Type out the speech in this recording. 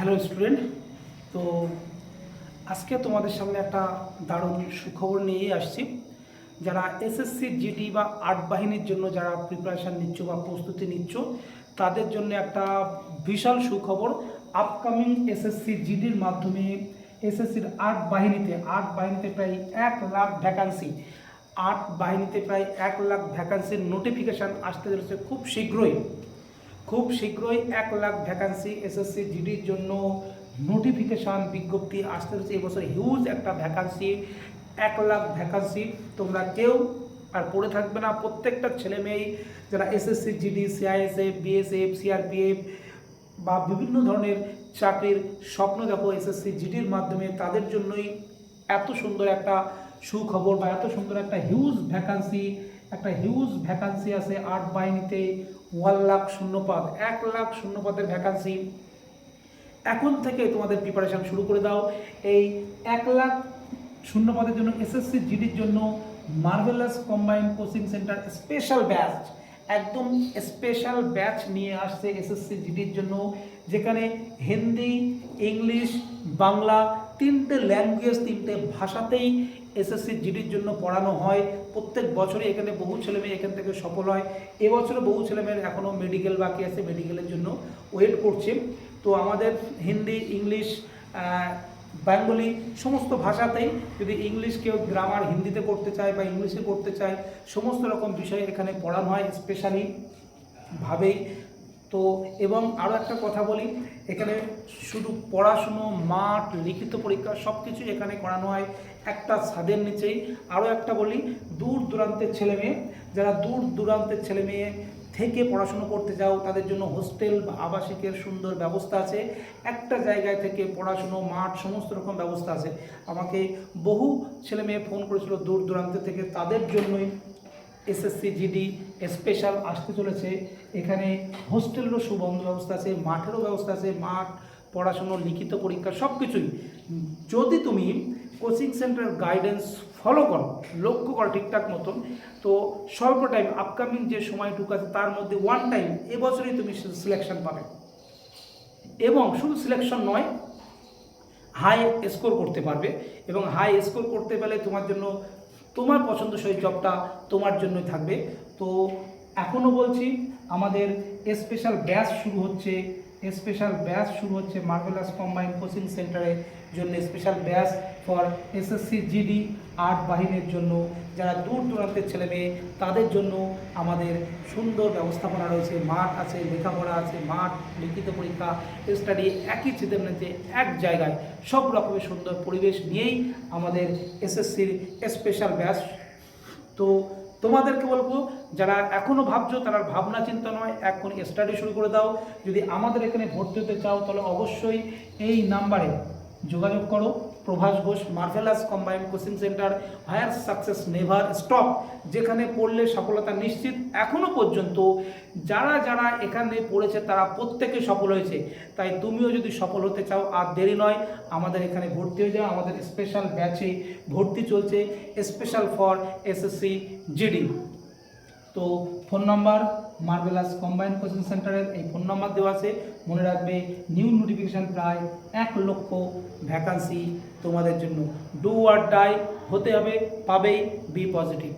Hello student. তো আজকে তোমাদের সামনে একটা দারুণ সুখবর নিয়ে আসছি। যারা এসএসসি জিডি বা আর্ট বাহিনীর জন্য যারা প্রিপারেশান নিচ্ছ বা প্রস্তুতি নিচ্ছ তাদের জন্য একটা বিশাল সুখবর। আপকামিং এসএসসি জিডির মাধ্যমে এসএসসির আর্ট বাহিনীতে প্রায় 1,00,000 ভ্যাকান্সি, আর্ট বাহিনীতে প্রায় 1,00,000 ভ্যাকান্সির নোটিফিকেশান আসতে চলেছে খুব শীঘ্রই। 1,00,000 ভ্যাকান্সি এসএসসি জিডির জন্য নোটিফিকেশান বিজ্ঞপ্তি আসতে চলেছে এবছর। হিউজ একটা ভ্যাকান্সি, 1,00,000 ভ্যাকান্সি। তোমরা কেউ আর পড়ে থাকবে না। প্রত্যেকটা ছেলে মেয়েই যারা SSC GD, CISF, BSF, CRPF বা বিভিন্ন ধরনের চাকরির স্বপ্ন দেখো এসএসসি জিডির মাধ্যমে, তাদের জন্যই এত সুন্দর একটা সুখবর বা এত সুন্দর একটা হিউজ ভ্যাকান্সি আছে আর্ট বাহিনীতে। 1,00,000 শূন্যপদ, 1,00,000 শূন্যপদের ভ্যাকান্সি। এখন থেকে তোমাদের প্রিপারেশান শুরু করে দাও। এই 1,00,000 শূন্যপদের জন্য এসএসসি জিডির জন্য marvellous combined coaching centre special batch, একদম স্পেশাল ব্যাচ নিয়ে আসছে এসএসসি জিডির জন্য, যেখানে হিন্দি, ইংলিশ, বাংলা, 3টে ল্যাঙ্গুয়েজ, 3টে ভাষাতেই এসএসসি জিডির জন্য পড়ানো হয়। প্রত্যেক বছরই এখানে বহু ছেলেমেয়ে এখান থেকে সফল হয়। এবছরে বহু ছেলেমেয়ের এখনও মেডিকেল বাকি আছে, মেডিকেলের জন্য ওয়েট করছে। তো আমাদের হিন্দি, ইংলিশ, বেঙ্গলি সমস্ত ভাষাতেই, যদি ইংলিশ কেউ গ্রামার হিন্দিতে করতে চায় বা ইংলিশে করতে চায়, সমস্ত রকম বিষয় এখানে পড়ানো হয় স্পেশালি ভাবেই। তো এবং আরও একটা কথা বলি, এখানে শুধু পড়াশুনো, মাঠ, লিখিত পরীক্ষা সব কিছুই এখানে করানো হয় একটা ছাদের নিচেই। আরও একটা বলি, দূর দূরান্তের ছেলেমেয়ে, যারা দূর দূরান্তের ছেলেমেয়ে থেকে পড়াশুনো করতে যাও তাদের জন্য হোস্টেল বা আবাসিকের সুন্দর ব্যবস্থা আছে। একটা জায়গায় থেকে পড়াশুনো, মাঠ, সমস্ত রকম ব্যবস্থা আছে। আমাকে বহু ছেলেমেয়ে ফোন করেছিল দূর দূরান্ত থেকে, তাদের জন্যই এসএসসি জিডি স্পেশাল আসতে চলেছে। এখানে হোস্টেলেরও সুবন্দোবস্ত আছে, মাঠেরও ব্যবস্থা আছে, মাঠ, পড়াশুনো, লিখিত পরীক্ষা সব কিছুই। যদি তুমি কোচিং সেন্টার গাইডেন্স ফলো করো, লক্ষ্য করো ঠিকঠাক মতন, তো স্বল্প টাইম, আপকামিং যে সময়টুকু আছে তার মধ্যে ওয়ান টাইম এবছরই তুমি সিলেকশন পাবে। এবং শুধু সিলেকশন নয়, হাই স্কোর করতে পারবে। এবং হাই স্কোর করতে পারলে তোমার জন্য তোমার পছন্দসই জবটা তোমার জন্যই থাকবে। তো এখনও বলছি, আমাদের স্পেশাল ব্যাচ শুরু হচ্ছে মার্ভেলাস কম্বাইন্ড কোচিং সেন্টারের জন্য। Special batch for SSC GD art বাহিনীর জন্য, যারা দূর দূরান্তের ছেলে মেয়ে তাদের জন্য আমাদের সুন্দর ব্যবস্থাপনা রয়েছে। মাঠ আছে, লেখাপড়া আছে, মাঠ, লিখিত পরীক্ষা, স্টাডি একই চিতের নিচে এক জায়গায়, সব রকমের সুন্দর পরিবেশ নিয়েই আমাদের এসএসসির স্পেশাল ব্যাচ। তো তোমাদেরকে বলবো, যারা এখনও ভাবছো তারা ভাবনা চিন্তা নয়, এখন স্টাডি শুরু করে দাও। যদি আমাদের এখানে ভর্তি হতে চাও তাহলে অবশ্যই এই নাম্বারে যোগাযোগ করো। Prabhas Ghosh, marvellous combined coaching centre, higher success never stop, যেখানে পড়লে সফলতা নিশ্চিত। এখনও পর্যন্ত যারা যারা এখানে পড়েছে তারা প্রত্যেকে সফল হয়েছে। তাই তুমিও যদি সফল হতে চাও আর দেরি নয়, আমাদের এখানে ভর্তি হয়ে যাও। আমাদের স্পেশাল ব্যাচে ভর্তি চলছে, স্পেশাল ফর এসএসসি জিডি। তো phone number marvellous combined coaching সেন্টারের এই ফোন নাম্বার দেওয়া আছে। মনে রাখবে, নিউ নোটিফিকেশান প্রায় 1,00,000 ভ্যাকান্সি তোমাদের জন্য। ডু আর ডাই হতে হবে, পাবেই, বি পজিটিভ।